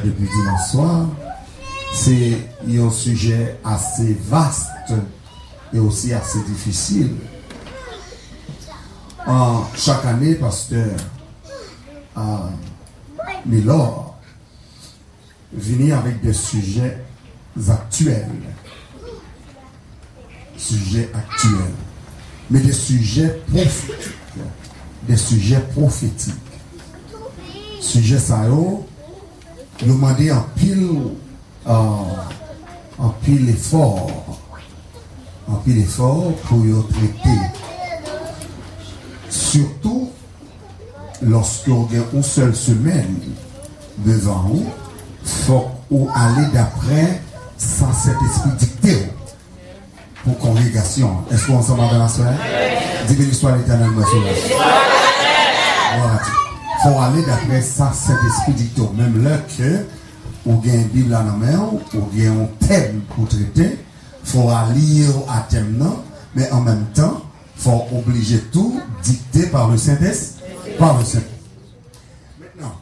Depuis dimanche soir, c'est un sujet assez vaste et aussi assez difficile. Chaque année, pasteur Milord vient avec des sujets actuels. Mais des sujets prophétiques. Des sujets prophétiques. Sujet ça nous demander en pile effort pour y traiter. Surtout lorsqu'on a une seule semaine devant vous, il faut aller d'après sans cet esprit dicté pour congrégation. Est-ce qu'on s'en va dans la soirée? Dis-moi l'histoire de l'Éternel, monsieur. Il faut aller d'après ça, cet esprit dicto. Même là que on a une Bible à la main, on a un thème pour traiter, il faut lire à thème, non, mais en même temps, il faut obliger tout dicté par le Saint-Esprit. Maintenant,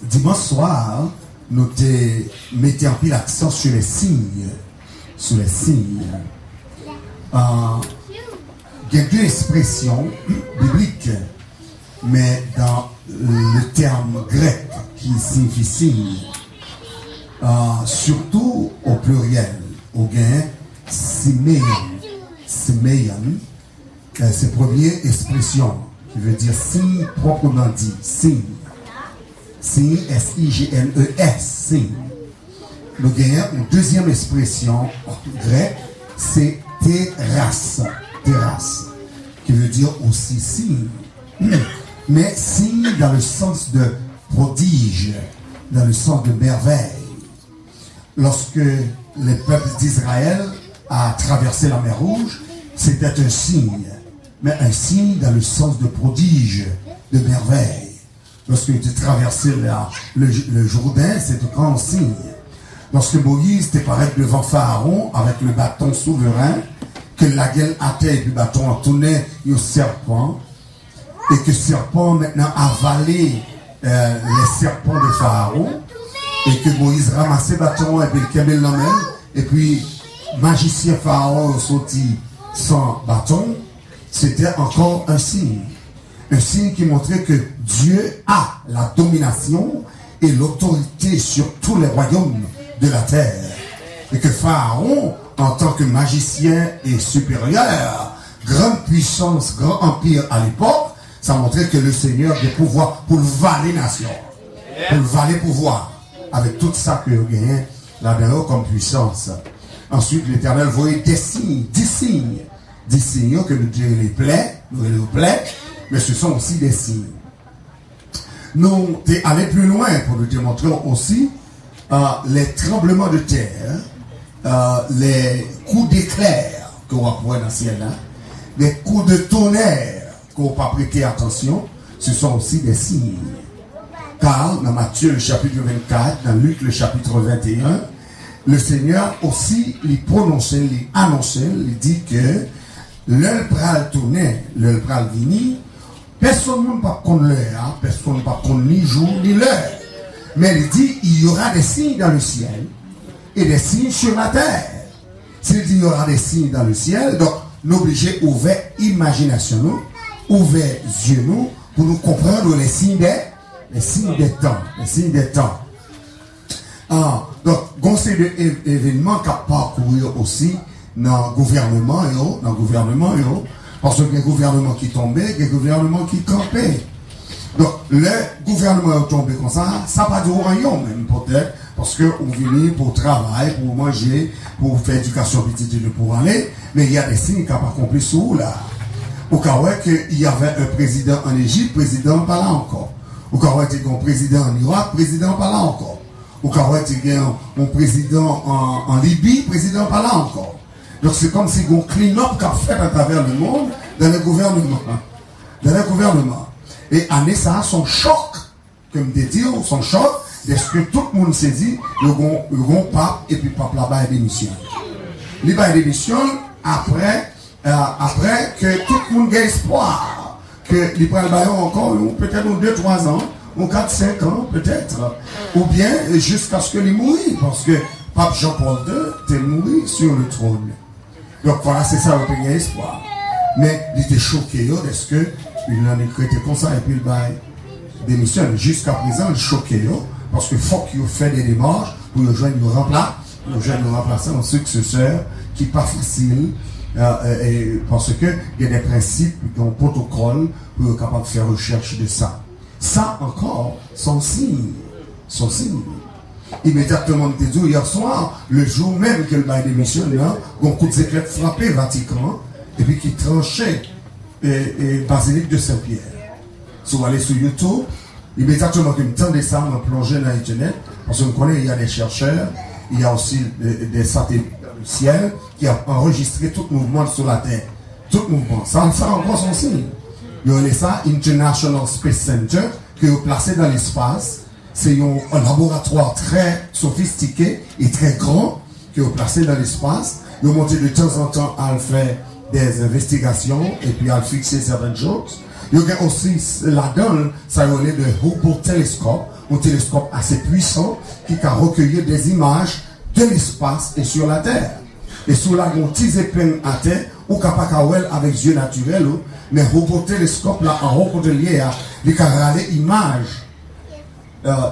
dimanche soir, nous mettons en pile l'accent sur les signes. Il y a deux expressions bibliques, mais dans le terme grec qui signifie signe, surtout au pluriel, au gain, siméon, c'est première expression qui veut dire signe proprement dit, signe, S-I-G-N-E-S, signe. Nous gagnons une deuxième expression grecque, c'est terrasse, qui veut dire aussi signe. Mais signe dans le sens de prodige, dans le sens de merveille. Lorsque le peuple d'Israël a traversé la mer Rouge, c'était un signe. Mais un signe dans le sens de prodige, de merveille. Lorsqu'il était traversé le Jourdain, c'était un grand signe. Lorsque Moïse était pareil devant Pharaon avec le bâton souverain, que la gueule à terre et puis le bâton en tournait au serpent, et que le serpent maintenant avalait les serpents de Pharaon, et que Moïse ramassait le bâton et puis le camel la même, et puis magicien Pharaon sortit sans bâton, c'était encore un signe. Un signe qui montrait que Dieu a la domination et l'autorité sur tous les royaumes de la terre. Et que Pharaon, en tant que magicien et supérieur, grande puissance, grand empire à l'époque, ça montrait que le Seigneur a des pouvoirs pour le valer nation. Pour le valer pouvoir. Avec tout ça que vous gagnez là-dedans comme puissance. Ensuite, l'Éternel voyait des signes que nous Dieu les plaît, mais ce sont aussi des signes. Nous t'es allé plus loin pour nous démontrer aussi les tremblements de terre, les coups d'éclair qu'on va voir dans le ciel là, les coups de tonnerre qu'on va pas prêter attention, ce sont aussi des signes. Car dans Matthieu le chapitre 24, dans Luc le chapitre 21, le Seigneur aussi lui prononçait, lui annonçait, lui dit que l'heure pral tourner, l'heure pral venir, personne ne peut pas connaître l'heure, personne ne peut pas connaître ni jour ni l'heure. Mais il dit il y aura des signes dans le ciel et des signes sur la terre. S'il dit il y aura des signes dans le ciel, donc nous obligés ouvrir imagination, nous, ouvrir yeux nous, pour nous comprendre les signes des temps. Les signes des temps. Donc, il y a des événements qui parcourent aussi dans le gouvernement, parce qu'il y a des gouvernements qui tombaient, des gouvernements qui campaient. Donc, le gouvernement est tombé comme ça pas du royaume même peut-être, parce qu'on vient pour travailler, pour manger, pour faire éducation petite pour aller, mais il y a des signes qui n'ont pas accompli sous là. Au cas où il y avait un président en Égypte, président pas là encore. Au cas où il y a un président en Irak, président pas là encore. Au cas où il y a un président en Libye, président pas là encore. Donc c'est comme si on clean-up qu'a fait à travers le monde dans le gouvernement. Dans le gouvernement. Et année ça, son choc, comme des dire, son choc, est-ce que tout le monde saisit, le grand pape, et puis pape là-bas est démission. Il va démission après que tout le monde ait espoir, que il prend le baillon encore, peut-être 2-3 ans, ou 4-5 ans, peut-être. Ou bien jusqu'à ce qu'il mouille, parce que pape Jean-Paul II est mort sur le trône. Donc voilà, c'est ça le premier espoir. Mais il était choqué, est-ce que il en a écrit comme ça, et puis il va démissionner. Jusqu'à présent, il est choqué, parce qu'il faut qu'il fait des démarches pour rejoindre le remplaçant, un successeur qui n'est pas facile, parce qu'il y a des principes, un protocole pour être capable de faire recherche de ça. Ça encore, son signe. Immédiatement, on dit hier soir, le jour même que le bail démissionne, un coup de éclair frappé Vatican, et puis qui tranchait et basilique de Saint-Pierre. Si vous allez sur YouTube, immédiatement que me tendez ça, me plonger dans Internet, parce qu'on connaît, il y a des chercheurs, il y a aussi des satellites dans le ciel qui ont enregistré tout mouvement sur la Terre. Tout mouvement. Ça encore son signe. Il y a ça, International Space Center, qui est placé dans l'espace. C'est un laboratoire très sophistiqué et très grand qui est placé dans l'espace. Ils ont monté de temps en temps à faire des investigations et puis à fixer certaines choses. Il y a aussi là-dedans, ça y est le Hubble Telescope, un télescope assez puissant qui a recueilli des images de l'espace et sur la Terre. Et sur la petite épingle à terre, ou capable avec yeux naturels, mais Hubble Telescope là en haut de l'IA, il a regardé images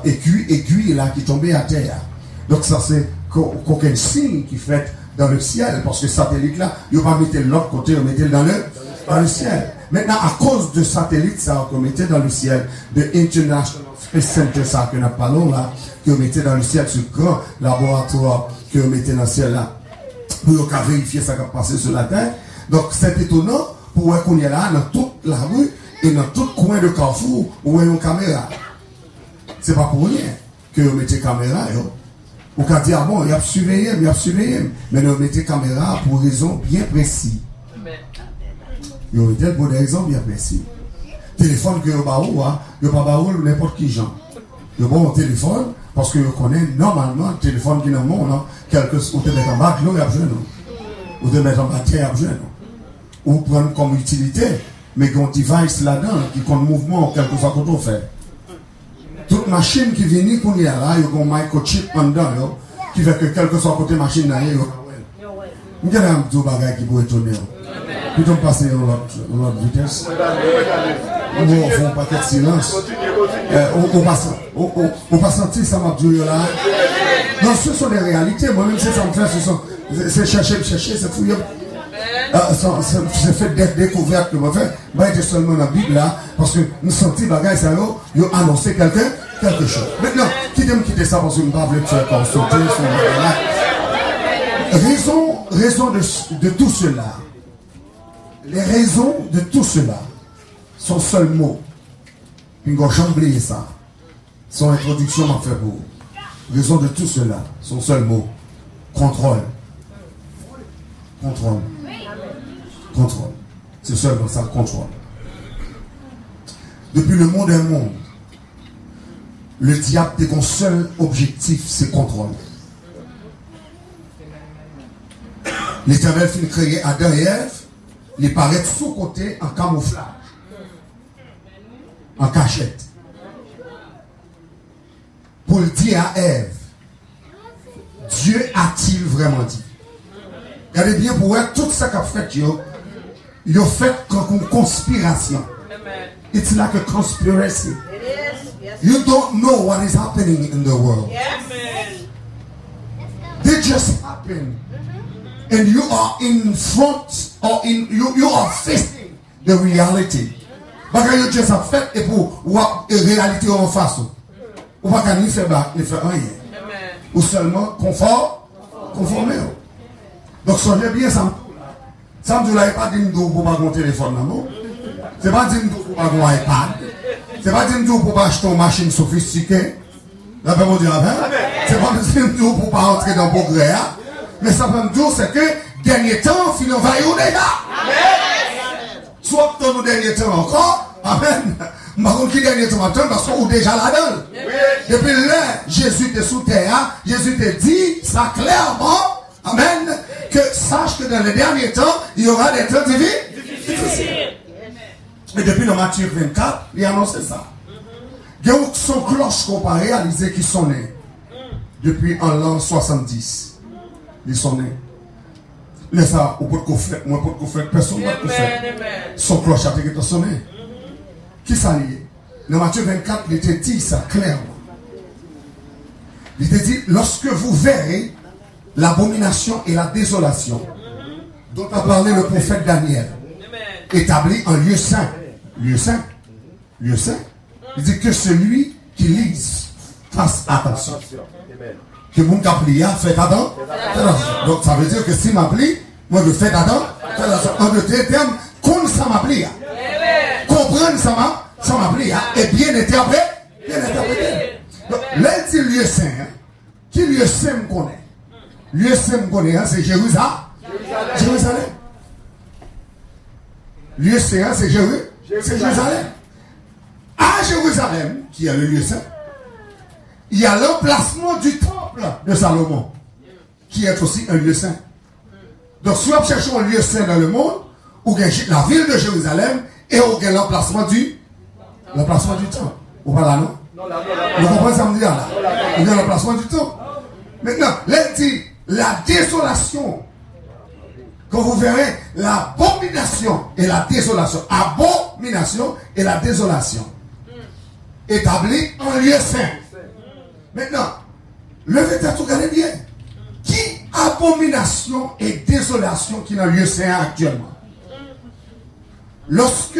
aiguille là qui tombait à terre. Donc ça c'est aucun signe qui fait dans le ciel, parce que satellite là, il ne va pas mettre l'autre côté, il mettait dans le ciel. Maintenant, à cause de satellite, ça qu'on mettait dans le ciel, de International Space Center, ça que nous parlons là, qu'on mettait dans le ciel, ce grand laboratoire qu'on mettait dans le ciel là, pour vérifier ça qui a passé sur la terre. Donc c'est étonnant pour voir qu'on est là dans toute la rue et dans tout coin de Carrefour où il y a une caméra. C'est pas pour rien que vous mettez caméra. Ou qu'on dit, ah bon, il y a surveillé, mais nous mettez caméra pour raison bien précise. Vous mettez pour des raisons bien précises. Téléphone que vous avez, vous ne pas n'importe qui gens. Vous avez un téléphone parce que vous connaissez normalement le téléphone qui est dans le monde, vous te mettez en bas, vous avez besoin. Vous te mettez en batterie, vous avez besoin. Ou prendre comme utilité, mais qu'on device là-dedans, qui compte mouvement, quelque chose qu'on fait. Toute machine qui vient, qu'on y a là, il y a un microchip en dedans, qui fait que quel que soit côté machine là, il y a un petit bagage qui peut étonner. Puis on passe à l'autre vitesse. On fait un paquet de silence. On va sentir ça m'a dit là. Non, ce sont des réalités. Moi-même, c'est ça me fait. C'est chercher, c'est fouiller. C'est fait des découvertes que je fais. Je suis seulement dans la Bible là. Parce que nous sentons que ça y a annoncé quelque chose. Maintenant, qui aime quitter ça parce que je ne veux pas faire consulter raison de tout cela. Les raisons de tout cela son seul mot. Puis on va oublier ça. Son introduction m'a fait pour. Raison de tout cela, son seul mot. Contrôle. Contrôle. Contrôle. C'est seulement ça, contrôle. Depuis le monde d'un monde, le diable est son seul objectif, c'est contrôle. L'Éternel finit de créer Adam et Ève, ils paraissent sous côté en camouflage, en cachette. Pour le dire à Ève, Dieu a-t-il vraiment dit? Regardez bien pour voir tout ça qu'a fait, il a fait comme une conspiration. It's like a conspiracy. It is. Yes. You don't know what is happening in the world. Yes. They just happen. And you are in front or you are facing the reality. Parce que you just have fait et pour voir la réalité en face. Ou pas qu'à ni faire rien. Ou seulement conformer. Donc songez bien ça. Ça me dit là, il n'y a pas dit pour pas mon téléphone, non? C'est pas dit pour pas mon iPad. C'est pas dit pour pas acheter une machine sophistiquée. Là, on dit, c'est pas dit pour pas entrer dans le progrès. Mais ça peut me dire, c'est que dernier temps, on va y aller déjà. Soit dans nos derniers temps encore, amen. Par contre, qui dernier temps parce qu'on est déjà là-dedans. Depuis là, Jésus était sous terre, Jésus te dit, ça clairement, amen, que sache que dans les derniers temps, il y aura des temps difficiles. Et depuis le Matthieu 24, il a annoncé ça. Il y a son cloche qu'on peut réaliser qui sont nés depuis en l'an 70. Ils sont nés. Laisse ça, au bout de fait, moi, pour faire, personne ne va faire. Son cloche a été sonné. Qui ça lié? Le Matthieu 24, il était dit ça clairement. Il était dit, lorsque vous verrez l'abomination et la désolation dont a parlé le prophète Daniel, établi en lieu saint. Lieu saint. Lieu saint. Il dit que celui qui lise fasse attention. Que mon caplia fait attention. Donc ça veut dire que si m'appli, moi je fais attention. En d'autres termes, comme ça m'appli. Comprendre ça m'appli. Et bien interpréter. Donc là il dit lieu saint. Qui lieu saint me connaît? Lieu saint me connaît, c'est Jérusalem. Jérusalem. Lieu saint, c'est Jérusalem. À Jérusalem, qui est le lieu saint, il y a l'emplacement du temple de Salomon, qui est aussi un lieu saint. Donc, si on cherche un lieu saint dans le monde, ou la ville de Jérusalem, et on a l'emplacement du temple. Ou pas là, non? Vous comprenez ça me dit là? Il y a l'emplacement du temple. Maintenant, là, il dit, la désolation. Quand vous verrez l'abomination et la désolation, abomination et la désolation, établie en lieu saint. Maintenant, levez tête, regardez bien. Qui abomination et désolation qui est dans le lieu saint actuellement? Lorsque,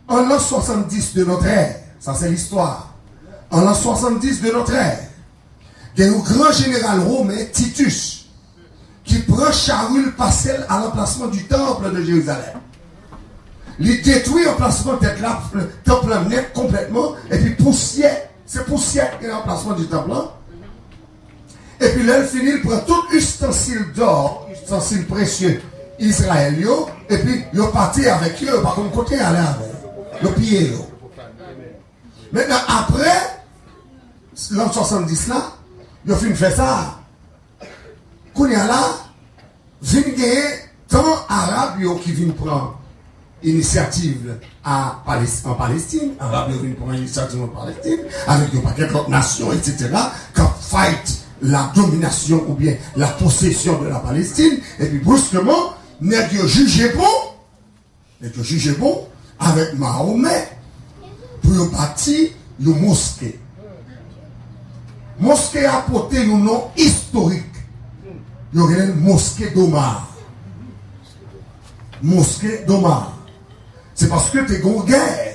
en l'an 70 de notre ère, ça c'est l'histoire, en l'an 70 de notre ère, il y a un grand général romain, Titus, qui prend Charul Passel à l'emplacement du temple de Jérusalem. Il détruit l'emplacement de le temple net complètement, et puis poussière, c'est poussière qui est l'emplacement du temple. Et puis là, il finit, il prend tout ustensile d'or, ustensile précieux, Israël, et puis il est parti avec eux, par contre, côté aller avec le pied. Maintenant, après, l'an 70 là, il a fini de faire ça. Quand il y a là, il y a tant arabes qui viennent prendre initiative en Palestine, arabes viennent prendre initiative en Palestine, avec un paquet d'autres nations, etc., qui fight la domination ou bien la possession de la Palestine, et puis brusquement, n'est jugé bon avec Mahomet pour bâtir une mosquée. Mosquée a porté un nom historique. Il y aurait une mosquée d'Omar. Mosquée d'Omar. C'est parce que tu es en guerre